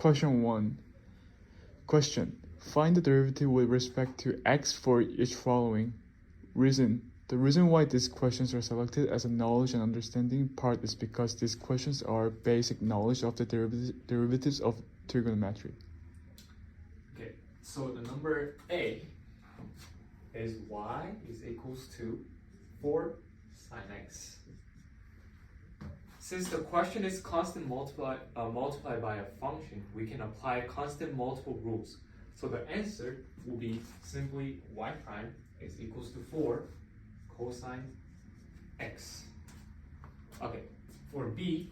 Question 1. Question. Find the derivative with respect to x for each following. Reason. The reason why these questions are selected as a knowledge and understanding part is because these questions are basic knowledge of the derivatives of trigonometry. Okay, so the number A is y is equals to 4 sine x. Since the question is constant multiplied by a function, we can apply constant multiple rules. So the answer will be simply y prime is equals to 4 cosine x. Okay, for B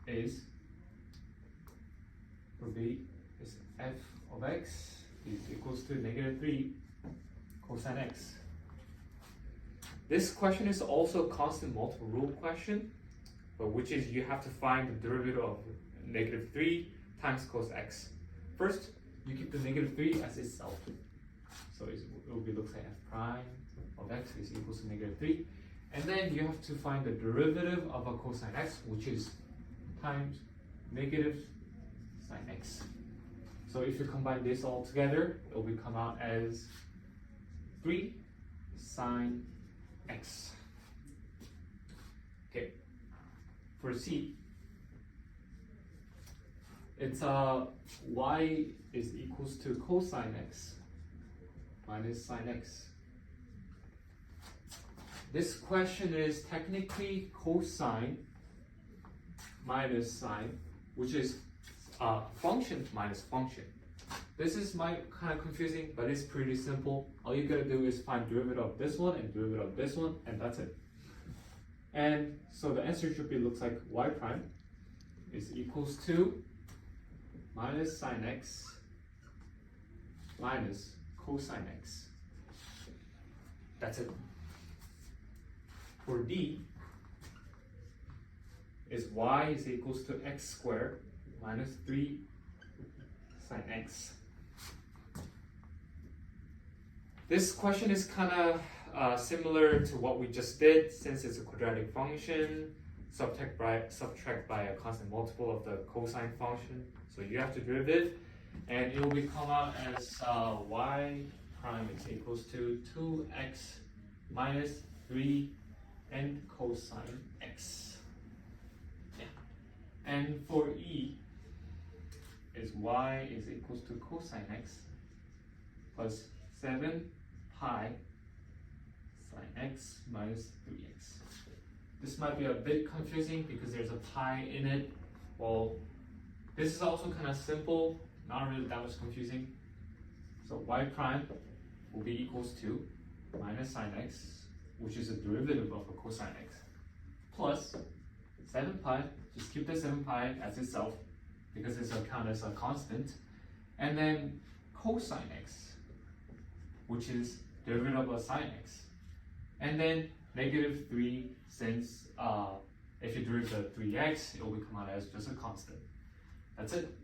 is f of x is equals to -3 cosine x. This question is also a constant multiple rule question, but which is you have to find the derivative of -3 times cos x. First, you keep the -3 as itself. So it will be looks like f prime of x is equals to -3. And then you have to find the derivative of a cosine x, which is times negative sine x. So if you combine this all together, it will come out as 3 sine x. Okay, for C, it's y is equals to cosine x minus sine x. This question is technically cosine minus sine, which is function minus function. This might kind of confusing, but it's pretty simple. All you gotta do is find derivative of this one and derivative of this one, and that's it. And so the answer should be looks like y prime is equals to minus sine x minus cosine x. That's it. For D is y is equals to x squared minus 3 sine x. This question is kind of similar to what we just did, since it's a quadratic function, subtract by a constant multiple of the cosine function. So you have to derive, and it will come out as y prime is equals to 2x minus 3 and cosine x. Yeah. And for E is y is equals to cosine x plus 7 pi sine x minus 3x. This might be a bit confusing because there's a pi in it. Well, this is also kind of simple, not really that much confusing. So y prime will be equals to minus sine x, which is a derivative of a cosine x, plus 7 pi, just keep the 7 pi as itself because it's accounted as a constant, and then cosine x, which is derivative of sine x, and then -3, since if you derive the 3x, it will come out as just a constant. That's it.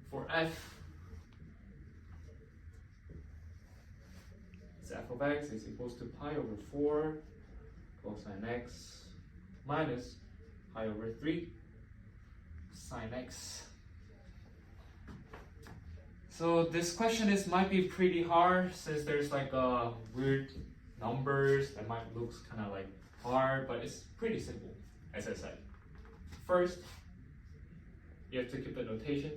For F, it's f of x is equals to pi over 4 cosine x minus pi over 3 sine x. So this question might be pretty hard, since there's like weird numbers that might look kind of like hard, but it's pretty simple, as I said. First, you have to keep the notation.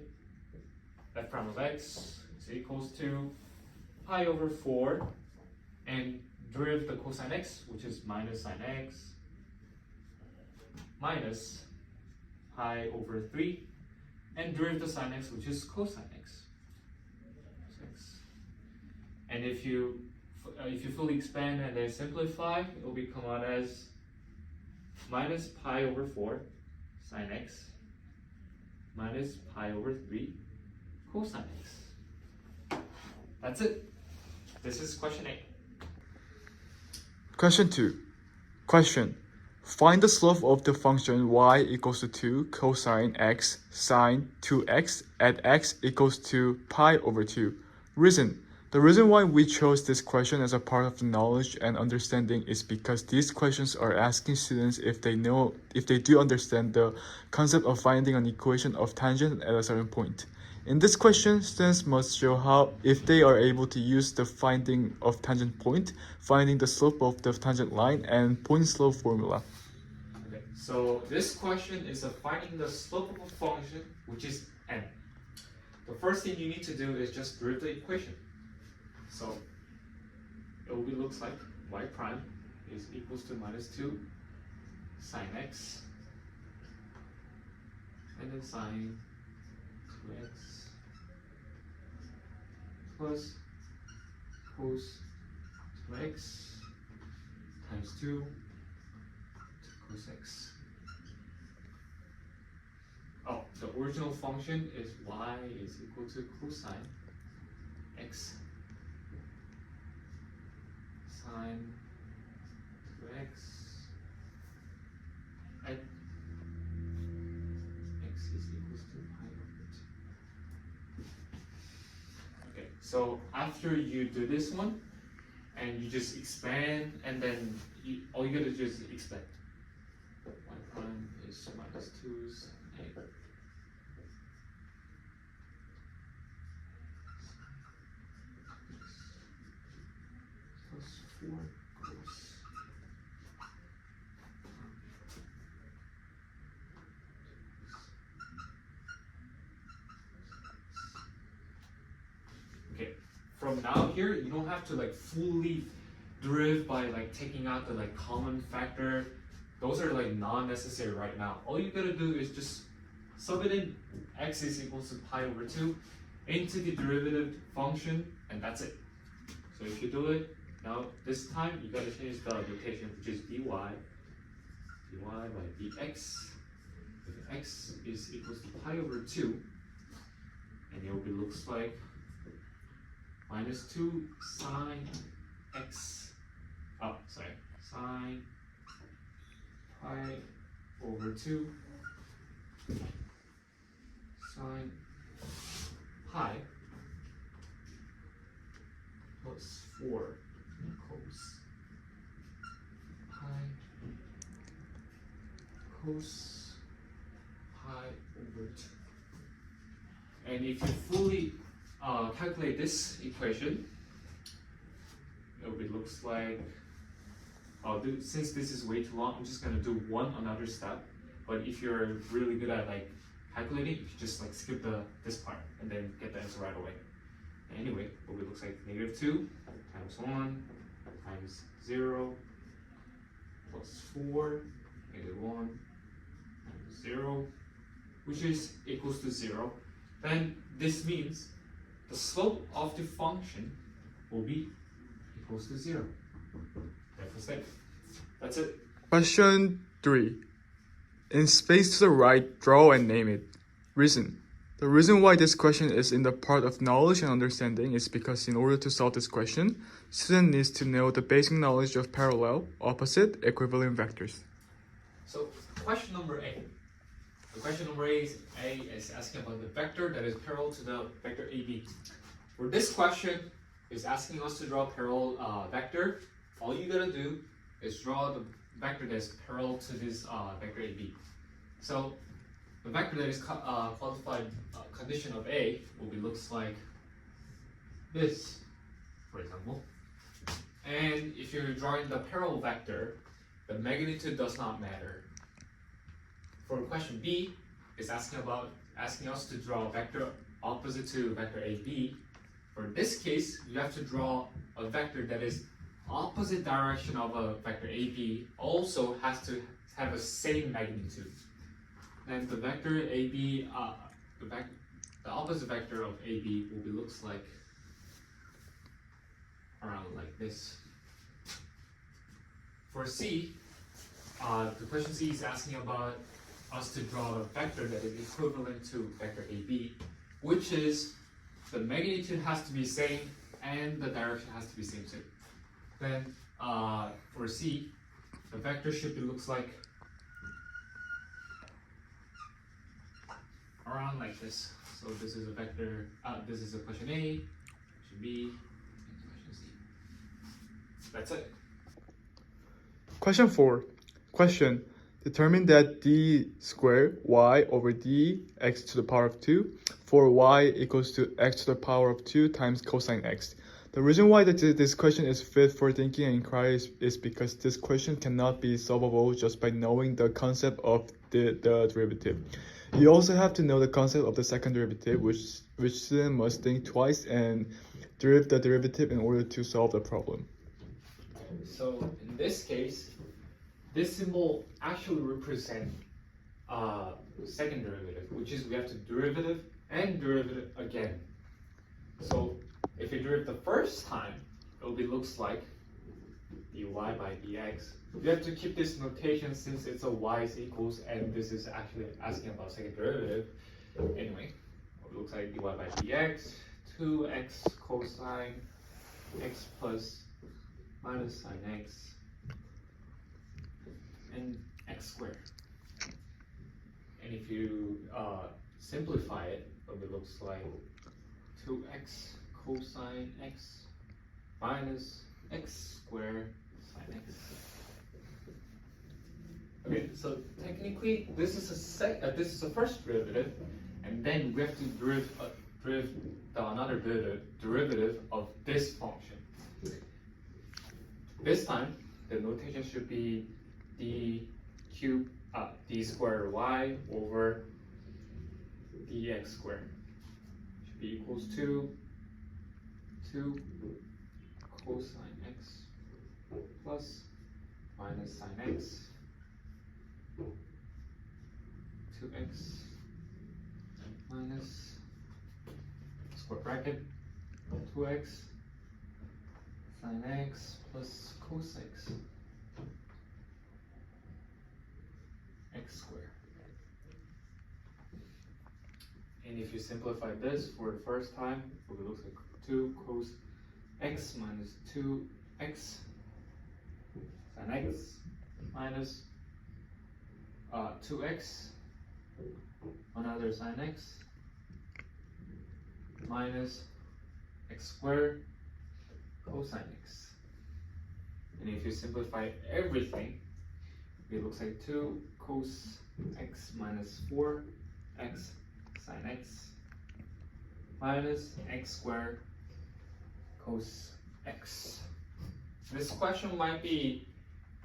F prime of x is equals to pi over 4 and derive the cosine x, which is minus sine x, minus pi over 3, and derive the sine x, which is cosine x. And if you fully expand and then simplify, it will come out as minus pi over 4 sine x minus pi over 3 cosine x. That's it. This is question A. Question 2. Question. Find the slope of the function y equals to 2 cosine x sine 2x at x equals to pi over 2. Reason. The reason why we chose this question as a part of the knowledge and understanding is because these questions are asking students if they do understand the concept of finding an equation of tangent at a certain point. In this question, students must show how if they are able to use the finding of tangent point, finding the slope of the tangent line, and point slope formula. Okay, so this question is finding the slope of a function, which is n. The first thing you need to do is just derive the equation. So it will be looks like y prime is equals to minus 2 sine x and then sine 2x plus cos 2x times 2 cos x. Oh, the original function is y is equal to cosine x sine 2x and x is equals to pi over 2. Okay, so after you do this one and you just expand and then all you gotta do is expand. Y prime is minus 2 sine x plus 4 cos. Okay, from now here, you don't have to like fully derive by like taking out the like common factor. Those are like non-necessary right now. All you gotta do is just sub it in x is equals to pi over 2 into the derivative function, and that's it. So if you do it, now this time you gotta change the notation, which is dy by dx. If x is equals to pi over 2, and it will be looks like minus 2 sine x, sine pi over 2 sine pi plus 4 cos pi over 2. And if you fully calculate this equation, it looks like, since this is way too long, I'm just gonna do one another step. But if you're really good at like calculating, you can just like skip this part and then get the answer right away. Anyway, it looks like negative 2 times 1 times 0 plus 4, negative 1 times 0, which is equals to 0. Then this means the slope of the function will be equals to 0. That's it. Question 3. In space to the right, draw and name it. Reason. The reason why this question is in the part of knowledge and understanding is because in order to solve this question, student needs to know the basic knowledge of parallel, opposite, equivalent vectors. So question number A. The question number A is asking about the vector that is parallel to the vector AB. For this question, it's asking us to draw a parallel vector. All you gotta do is draw the vector that's parallel to this vector AB. So the vector that is qualified condition of A will be looks like this, for example. And if you're drawing the parallel vector, the magnitude does not matter. For question B, it's asking us to draw a vector opposite to vector AB. For this case, you have to draw a vector that is opposite direction of a vector AB, also has to have the same magnitude. And the vector AB, the opposite vector of AB will be looks like around like this. For C, the question C is asking about us to draw a vector that is equivalent to vector AB, which is the magnitude has to be same and the direction has to be same too. Then for C, the vector should be looks like around like this. So this is a vector, this is a question A, question B, That's it. Question 4. Question. Determine that d squared y over dx to the power of 2 for y equals to x to the power of 2 times cosine x. The reason why this question is fit for thinking and inquiry is because this question cannot be solvable just by knowing the concept of the derivative. You also have to know the concept of the second derivative, which student must think twice and derive the derivative in order to solve the problem. So in this case, this symbol actually represents second derivative, which is we have to derivative and derivative again. So if you derive the first time, it will be looks like dy by dx. You have to keep this notation since it's a y is equals, and this is actually asking about second derivative. Anyway, it looks like dy by dx, 2x cosine x plus minus sine x and x squared. And if you simplify it, it looks like 2x cosine x minus x squared sine x. Okay, so technically this is a first derivative, and then we have to derive another derivative of this function. This time the notation should be d squared y over dx squared should be equals to 2 cosine x plus minus sine x 2x minus square bracket 2x sine x plus cos x x squared. And if you simplify this for the first time, it looks like 2 cos x minus 2x sine x minus 2x another sine x minus x squared cosine x. And if you simplify everything, it looks like 2 cos x minus 4x sine x minus x squared cos x. This question might be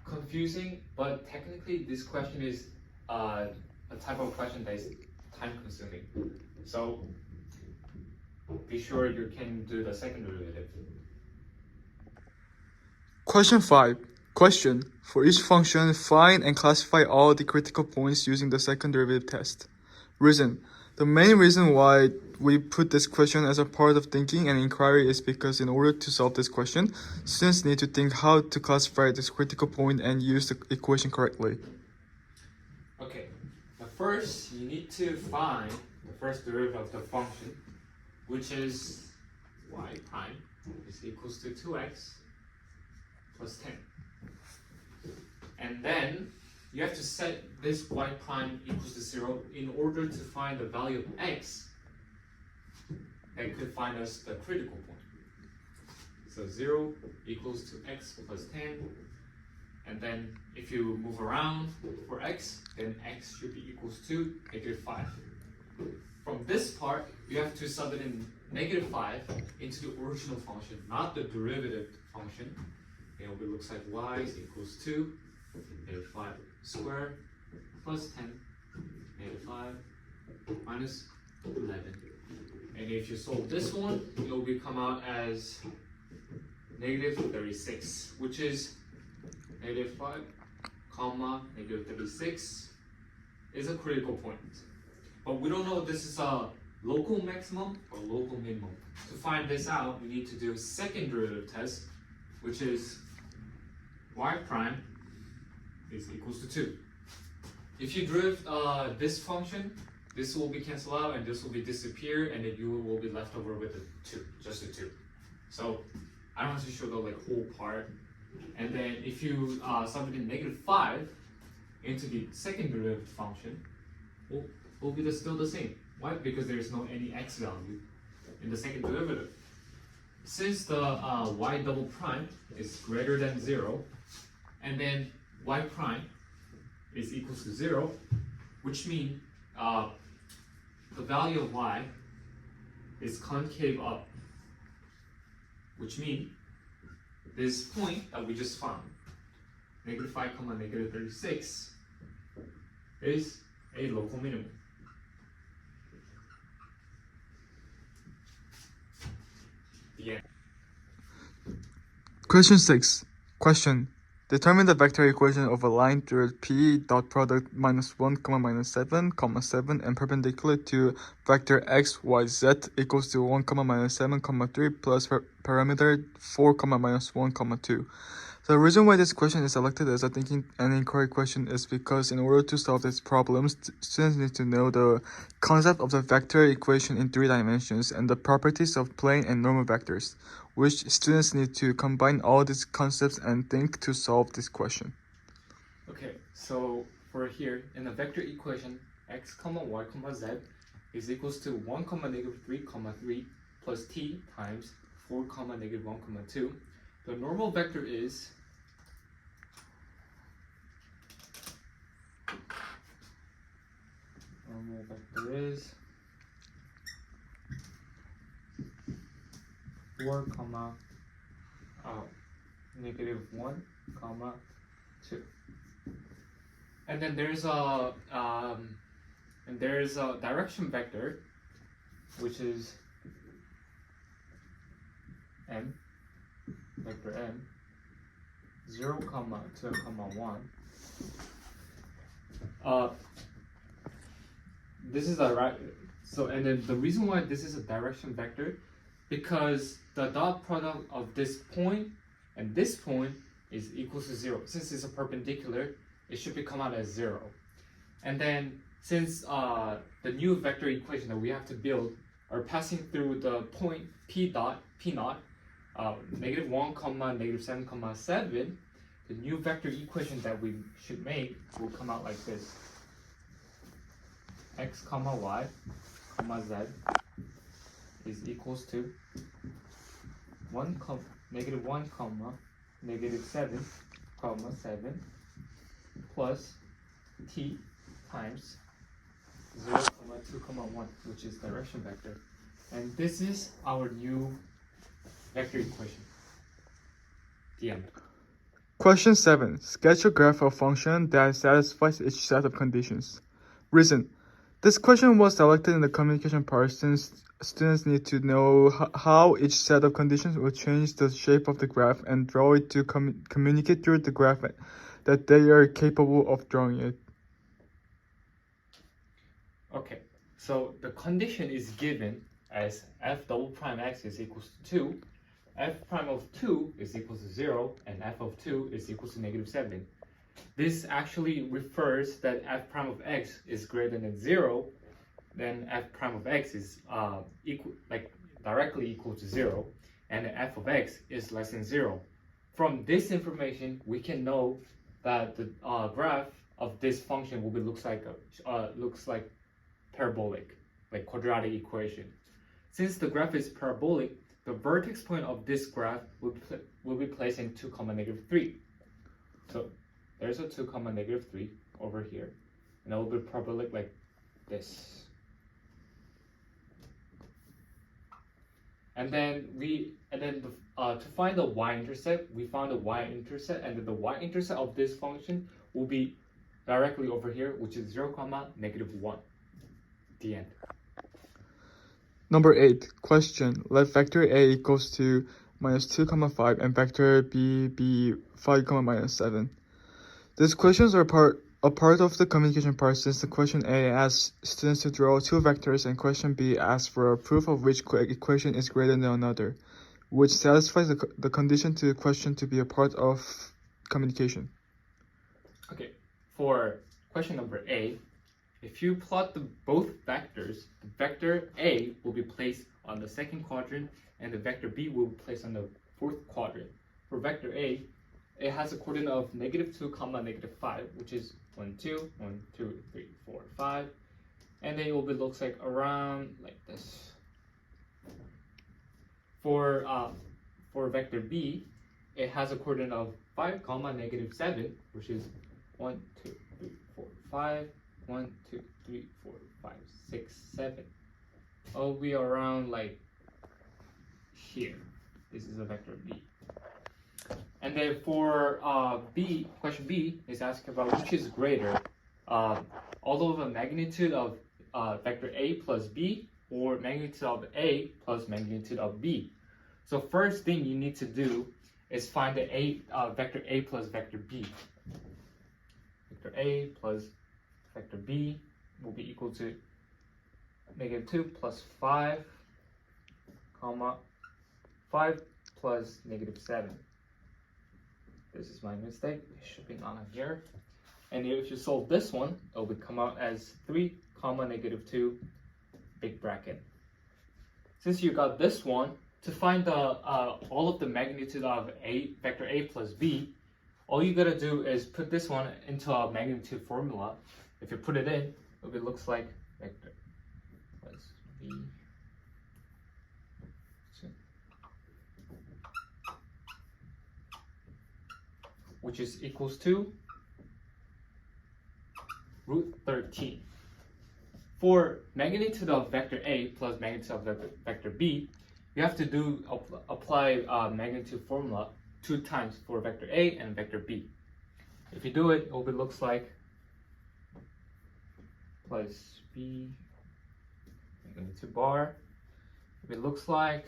confusing, but technically this question is a type of question that is time consuming. So be sure you can do the second derivative. Question 5. Question. For each function, find and classify all the critical points using the second derivative test. Reason. The main reason why we put this question as a part of thinking and inquiry is because in order to solve this question, students need to think how to classify this critical point and use the equation correctly. Okay, but first you need to find the first derivative of the function, which is y prime is equals to 2x plus 10. And then you have to set this y prime equals to 0 in order to find the value of x that could find us the critical point. So 0 equals to x plus 10. And then if you move around for x, then x should be equals to -5. From this part, you have to sub it in -5 into the original function, not the derivative function. And it looks like y is equals to -5 squared plus 10, -5 minus 11. And if you solve this one, it will come out as -36, which is -5, comma, -36 is a critical point. But we don't know if this is a local maximum or local minimum. To find this out, we need to do a second derivative test, which is y prime is equals to 2. If you derive this function, this will be cancelled out and this will be disappear, and then you will be left over with a 2, just a 2. So I don't want to show the whole part. And then if you sub it in -5 into the second derivative function, will be still the same. Why? Because there is no any x value in the second derivative. since the y double prime is greater than 0, and then y prime is equals to 0, which means the value of y is concave up, which means this point that we just found, negative 5, negative 36, is a local minimum. The end. Question 6. Question. Determine the vector equation of a line through P dot product -1, -7, 7 and perpendicular to vector x, y, z equals to 1, -7, 3 plus parameter 4, -1, 2. The reason why this question is selected as a thinking and inquiry question is because in order to solve this problem, students need to know the concept of the vector equation in 3 dimensions and the properties of plane and normal vectors, which students need to combine all these concepts and think to solve this question. Okay, so for here, in the vector equation, x, y, z is equals to 1, -3, 3 plus t times 4, -1, 2. The normal vector is -4, -1, 2. And then there's a direction vector, which is m, vector m, 0, 2, 1. This is a right. So, and then the reason why this is a direction vector, because the dot product of this point and this point is equal to 0. Since it's a perpendicular, it should come out as 0. And then since the new vector equation that we have to build are passing through the point P naught, -1, -7, 7, the new vector equation that we should make will come out like this. X, y, z is equals to 1, -7, 7 plus t times 0, 2, 1, which is direction vector. And this is our new vector equation. The end. Question 7. Sketch a graph of function that satisfies each set of conditions. Reason. This question was selected in the communication part since students need to know how each set of conditions will change the shape of the graph and draw it to communicate through the graph that they are capable of drawing it. Okay, so the condition is given as f double prime x is equals to 2, f prime of 2 is equals to 0, and f of 2 is equals to -7. This actually refers that f prime of x is greater than 0, then f prime of x is directly equal to 0, and f of x is less than 0. From this information, we can know that the graph of this function will be looks like parabolic, like quadratic equation. Since the graph is parabolic, the vertex point of this graph will be placed in 2, -3. So there's a 2, -3 over here, and it will be parabolic like this. And then to find the y-intercept, we found the y-intercept, and then the y-intercept of this function will be directly over here, which is 0, -1. The end. Number 8. Question. Let vector A equals to -2, 5 and vector B be 5, -7. These questions are a part of the communication part since the question A asks students to draw 2 vectors and question B asks for a proof of which equation is greater than another, which satisfies the condition to the question to be a part of communication. Okay, for question number A, if you plot both vectors, the vector A will be placed on the second quadrant and the vector B will be placed on the fourth quadrant. For vector A, it has a coordinate of -2, -5, which is 1, 2, 1, 2, 3, 4, 5, and then it will be looks like around like this. for vector b, it has a coordinate of 5, comma, negative 7, which is 1, 2, 3, 4, 5, 1, 2, 3, 4, 5, 6, 7. Oh, we are around like here. This is a vector b. And then for b, question b is asking about which is greater, although the magnitude of vector a plus b, or magnitude of a plus magnitude of b. So first thing you need to do is find the vector a plus vector b. Vector a plus vector b will be equal to negative 2 plus 5, comma, 5 plus negative 7. This is my mistake, it should be on here. And if you solve this one, it will come out as 3, comma, negative 2, big bracket. Since you got this one, to find the all of the magnitude of vector a plus b, all you gotta do is put this one into a magnitude formula. If you put it in, it looks like vector plus b, 2, which is equals to root 13. For magnitude of vector a plus magnitude of vector b, you have to apply magnitude formula 2 times for vector a and vector b. If you do it, it looks like plus b magnitude bar. It looks like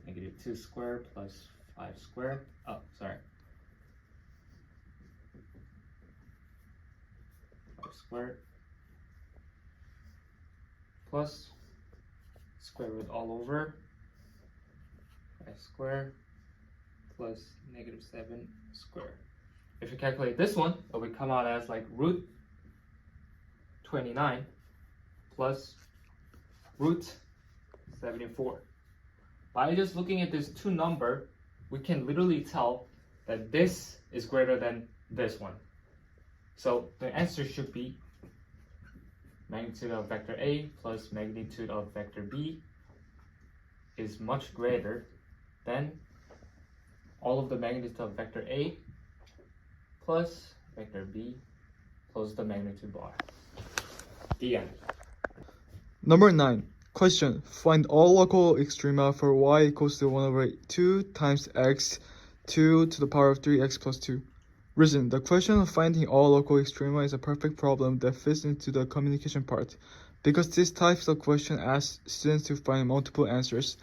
negative 2 squared plus 5 squared. Oh, sorry. 5 squared plus square root all over 5 squared plus negative 7 squared. If you calculate this one, it will come out as like root 29 plus root 74. By just looking at this two number, we can literally tell that this is greater than this one. So the answer should be magnitude of vector A plus magnitude of vector B is much greater than all of the magnitude of vector A plus vector B plus the magnitude bar. The end. Number 9. Question. Find all local extrema for y equals to 1 over 2 times x 2 to the power of 3x plus 2. Reason. The question of finding all local extrema is a perfect problem that fits into the communication part. Because this type of question asks students to find multiple answers,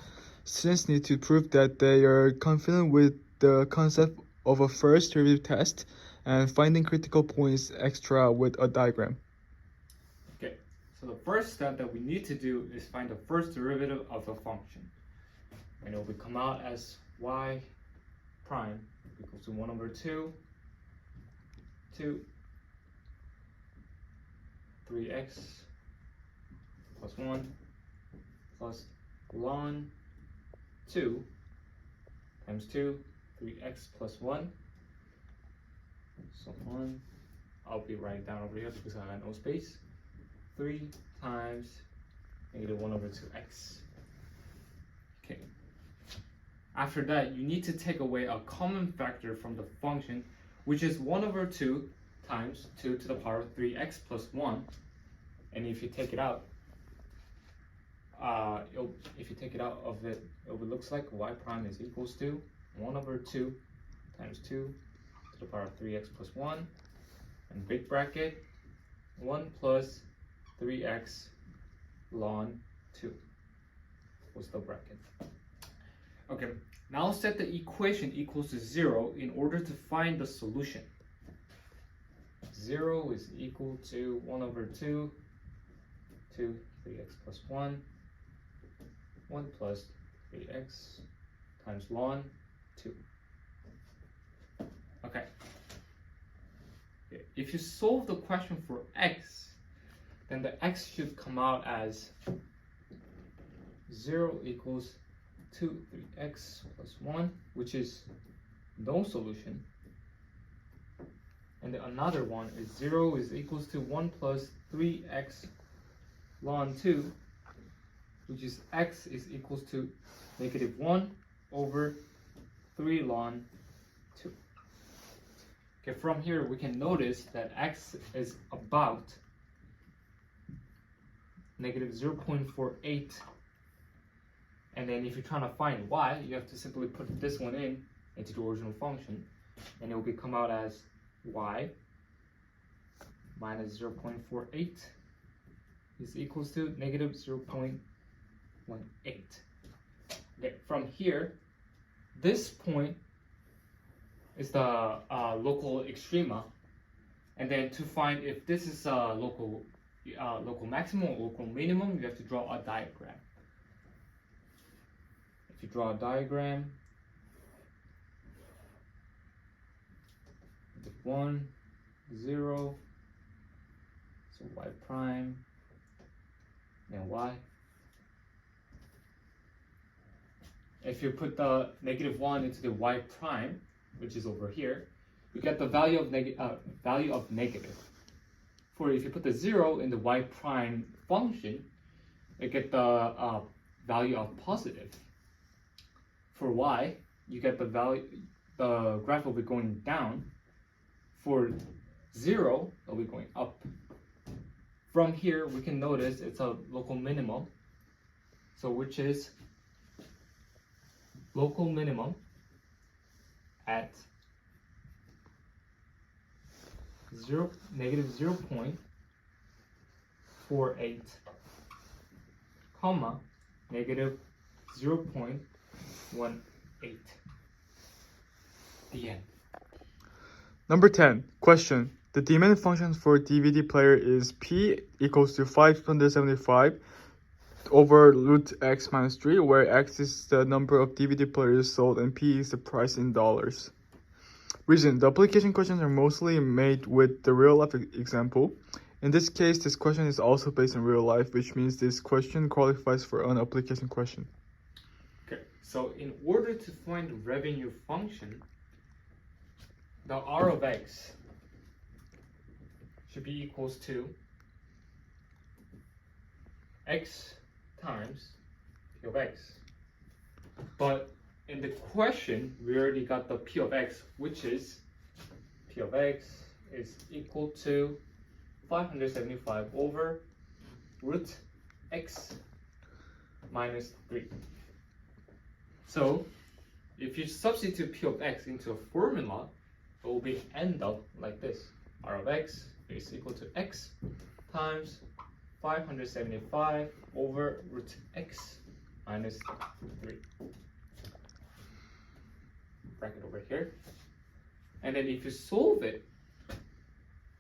students need to prove that they are confident with the concept of a first derivative test and finding critical points extra with a diagram. Okay, so the first step that we need to do is find the first derivative of the function. And it will come out as y prime equals to 1 over 2 3x plus 1 plus ln 2 times 2 3x plus 1 so on. I'll be writing down over here because I have no space. 3 times negative 1 over 2x. Okay. After that, you need to take away a common factor from the function, which is 1 over 2 times 2 to the power of 3x plus 1. And if you take it out, of it, it looks like y prime is equals to 1 over 2 times 2 to the power of 3x plus 1, and big bracket 1 plus 3x ln 2 was the bracket. Okay, now set the equation equals to 0 in order to find the solution. 0 is equal to 1 over 2 to 3x plus 1, 1 plus 3x times ln 2. Okay. If you solve the question for x, then the x should come out as 0 equals 2 3x plus 1, which is no solution. And the another one is 0 is equals to 1 plus 3x ln 2, which is x is equals to -1 over 3 ln 2. Okay, from here we can notice that x is about -0.48, and then if you're trying to find y, you have to simply put this one into the original function, and it will come out as y minus 0.48 is equals to -0.18. Okay, from here, this point is the local extrema, and then to find if this is a local maximum or local minimum, you have to draw a diagram. If you draw a diagram, 1, 0, so y prime, and y. If you put the -1 into the y prime, which is over here, you get the value of negative. For if you put the 0 in the y prime function, you get the value of positive. For y, you get the graph will be going down. For 0, it'll be going up. From here, we can notice it's a local minimum. So which is local minimum at -0.48, comma, -0.18. The end. Number 10. Question. The demand function for DVD player is P equals to 575 over root x minus 3, where x is the number of DVD players sold and P is the price in dollars. Reason. The application questions are mostly made with the real-life example. In this case, this question is also based on real life, which means this question qualifies for an application question. Okay, so in order to find the revenue function, the R of x should be equals to x times P of x. But in the question, we already got the P of x, which is P of x is equal to 575 over root x minus 3. So if you substitute P of x into a formula, it will end up like this. R of x is equal to x times 575 over root x minus 3. Bracket over here. And then if you solve it,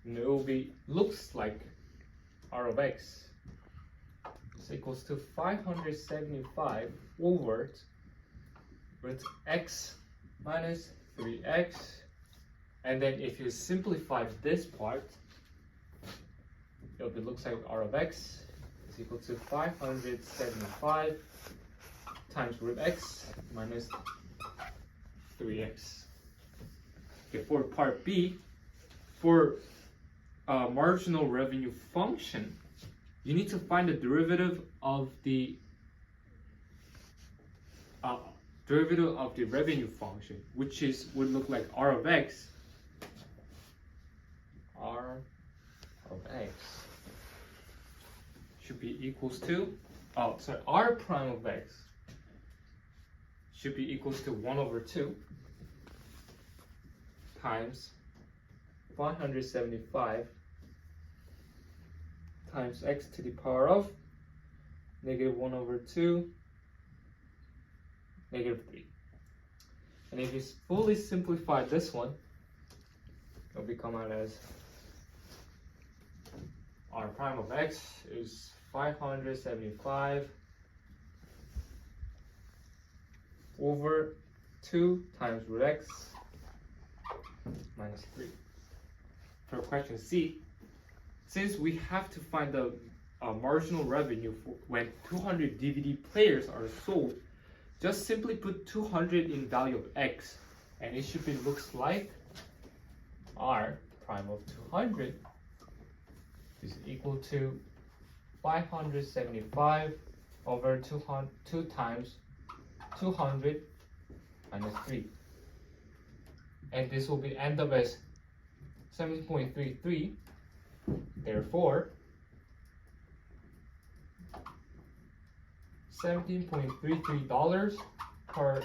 it will looks like R of x is equals to 575 over root x minus 3x. And then if you simplify this part, it looks like R of x is equal to 575 times root x minus 3x. Okay, for part B, for marginal revenue function, you need to find the derivative of the revenue function, which would look like R of x. R of x should be equals to, R prime of x should be equals to 1 over 2 times 575 times x to the power of -1 over 2, -3. And if you fully simplify this one, it will come out as R prime of x is 575 over 2 times root x minus 3. For question C, since we have to find the marginal revenue when 200 DVD players are sold, just simply put 200 in value of x, and it should looks like R prime of 200 is equal to 575 over 2 times 200 minus 3. And this will be end up as 17.33. Therefore, $17.33 per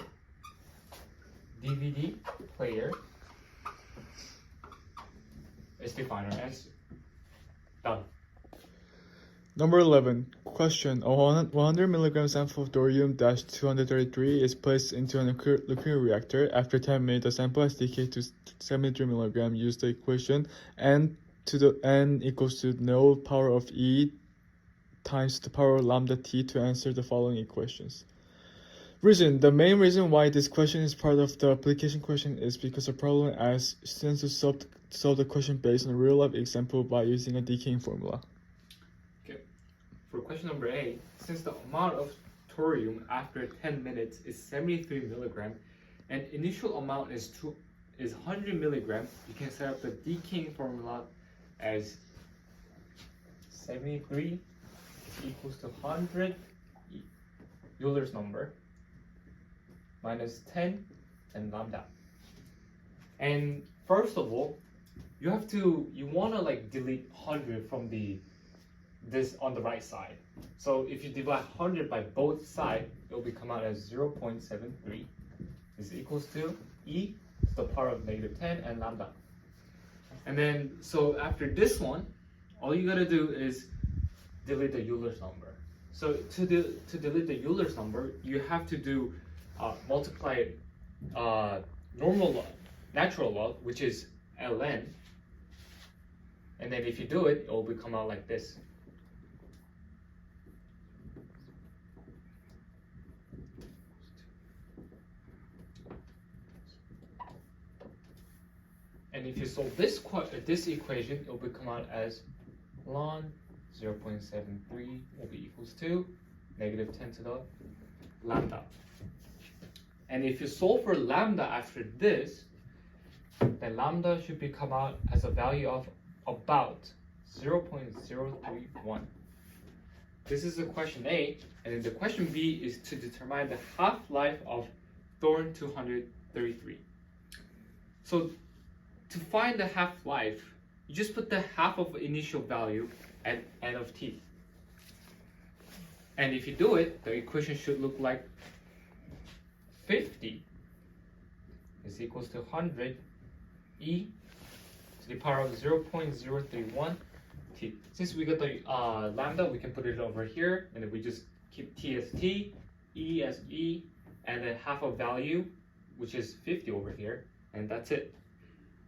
DVD player is the final answer. Done. Number 11. Question. A 100 milligram sample of thorium-233 is placed into a nuclear reactor. After 10 minutes, the sample has decayed to 73 milligram. Use the equation n to the n equals to no power of E times the power of lambda t to answer the following equations. Reason. The main reason why this question is part of the application question is because the problem asks students to solve the question based on a real-life example by using a decaying formula. For question number A, since the amount of thorium after 10 minutes is 73 milligram and initial amount is 100 milligram, you can set up the decaying formula as 73 is equals to 100 Euler's number minus 10 and lambda. And first of all, you want to like delete 100 from this on the right side. So if you divide 100 by both sides, it will come out as 0.73 is equals to e to the power of negative 10 and lambda. And then, so after this one, all you gotta do is delete the Euler's number. So to delete the Euler's number, you have to do multiply natural log, which is ln. And then if you do it, it will come out like this. And if you solve this equation, it will come out as ln 0.73 will be equals to negative 10 to the lambda. And if you solve for lambda after this, then lambda should come out as a value of about 0.031. This is the question A, and then the question B is to determine the half-life of thorium-233. So to find the half-life, you just put the half of initial value at n of t. And if you do it, the equation should look like 50 is equals to 100 e to the power of 0.031 t. Since we got the lambda, we can put it over here, and then we just keep t as t, e as e, and then half of value, which is 50 over here, and that's it.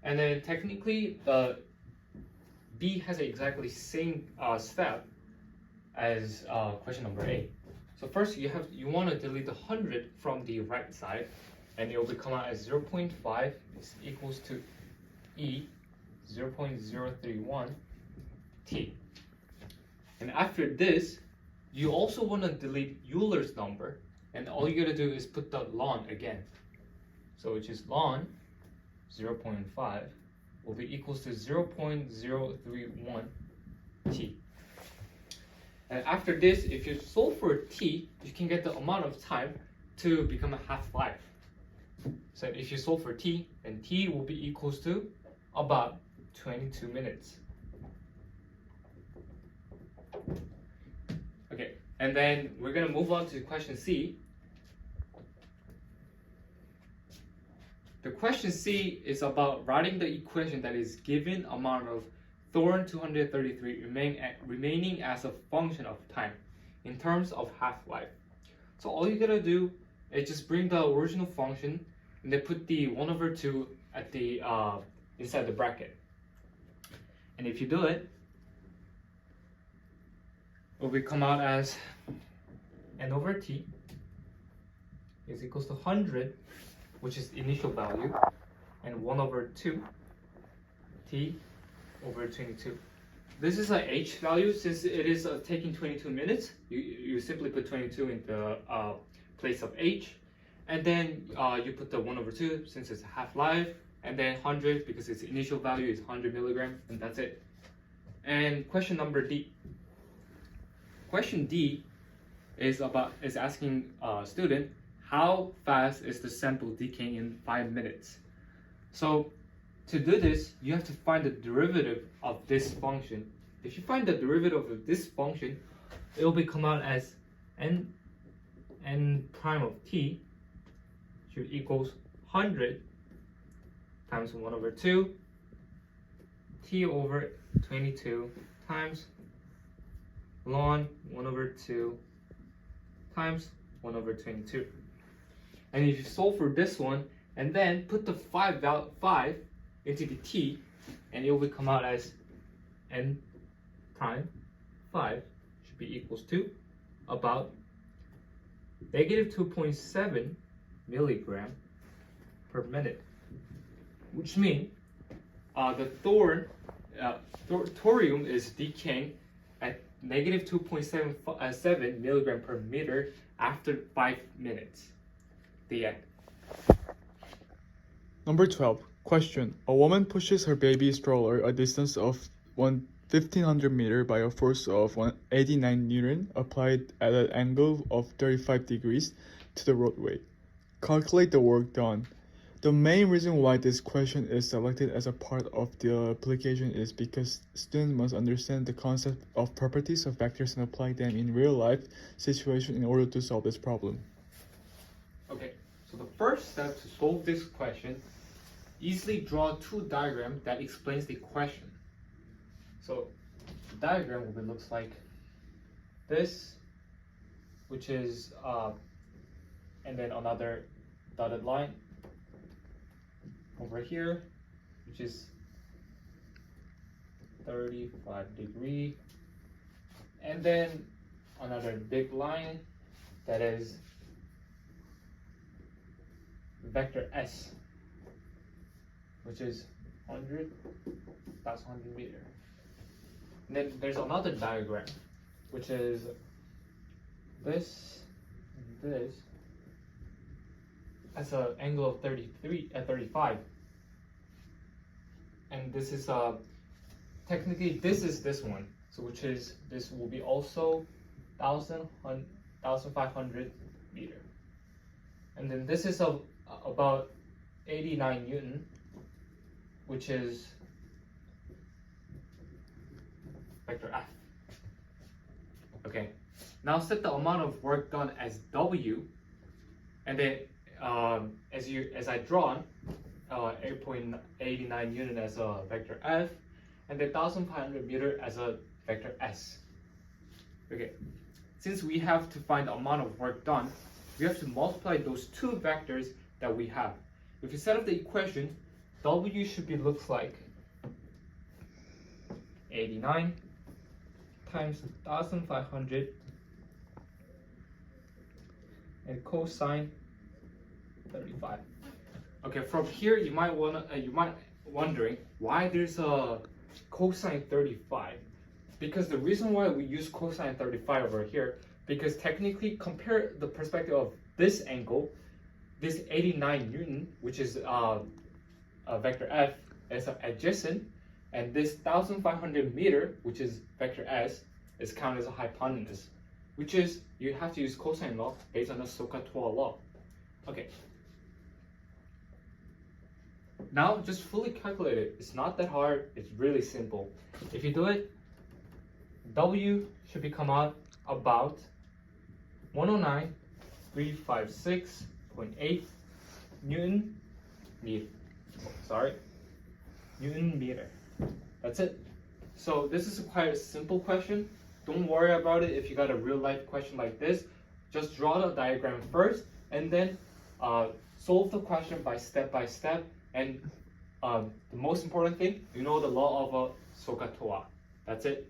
And then technically, the B has exactly same step as question number A. So first, you want to delete the 100 from the right side, and it will come out as 0.5 is equals to E 0.031 t. And after this, you also want to delete Euler's number, and all you gotta do is put the ln again. So which is ln 0.5 will be equals to 0.031 t. And after this, if you solve for t, you can get the amount of time to become a half-life. So if you solve for t, then t will be equals to about 22 minutes. Okay, and then we're gonna move on to question C. The question C is about writing the equation that is given amount of thorium-233 remaining as a function of time in terms of half-life. So all you gotta do is just bring the original function and then put the 1/2 at the inside the bracket. And if you do it, it will come out as n/t is equals to 100, which is initial value, and 1/2 t over 22. This is an h value. Since it is taking 22 minutes, you simply put 22 in the place of h, and then you put the 1/2 since it's a half-life, and then 100 because its initial value is 100 milligram, and that's it. And question number D. Question D is asking a student how fast is the sample decaying in 5 minutes. So to do this, you have to find the derivative of this function. If you find the derivative of this function, it will come out as n prime of t should equals 100 times 1 over 2 t over 22 times ln 1 over 2 times 1 over 22. And if you solve for this one and then put the 5 into the t, and it will come out as n prime 5 should be equals to about negative 2.7 milligram per minute, which means the thorium is decaying at negative 2.7 milligram per meter after 5 minutes. The end. Number 12. Question. A woman pushes her baby stroller a distance of 1,500 meters by a force of 189 Newton applied at an angle of 35 degrees to the roadway. Calculate the work done. The main reason why this question is selected as a part of the application is because students must understand the concept of properties of vectors and apply them in real life situations in order to solve this problem. Okay, so the first step to solve this question, easily draw two diagrams that explains the question. So the diagram will be looks like this, which is and then another dotted line over here, which is 35 degree, and then another big line that is vector S, which is 100, that's 100 meter. And then there's another diagram, which is this and this as an angle of 35. And this is technically this is this one, so which is this will be also 1,500 meter. And then this is about 89 Newton, which is vector F. Okay, now set the amount of work done as W, and then as I drawn 8.89 Newton as a vector F, and then 1,500 meter as a vector S. Okay, since we have to find the amount of work done, we have to multiply those two vectors that we have. If you set up the equation, W should be looks like 89 times 1,500 and cosine 35. Okay, from here you might wondering why there's a cosine 35. Because the reason why we use cosine 35 over here, because technically compare the perspective of this angle, this 89 Newton, which is a vector F, is adjacent, and this 1,500 meter, which is vector S, is counted as a hypotenuse, which is you have to use cosine law based on the SOHCAHTOA law. Okay. Now just fully calculate it. It's not that hard. It's really simple. If you do it, W should come out about 109,356.8 Newton meter. Newton meter. That's it. So this is quite a simple question. Don't worry about it if you got a real life question like this. Just draw the diagram first and then solve the question by step. And the most important thing, you know the law of SOHCAHTOA. That's it.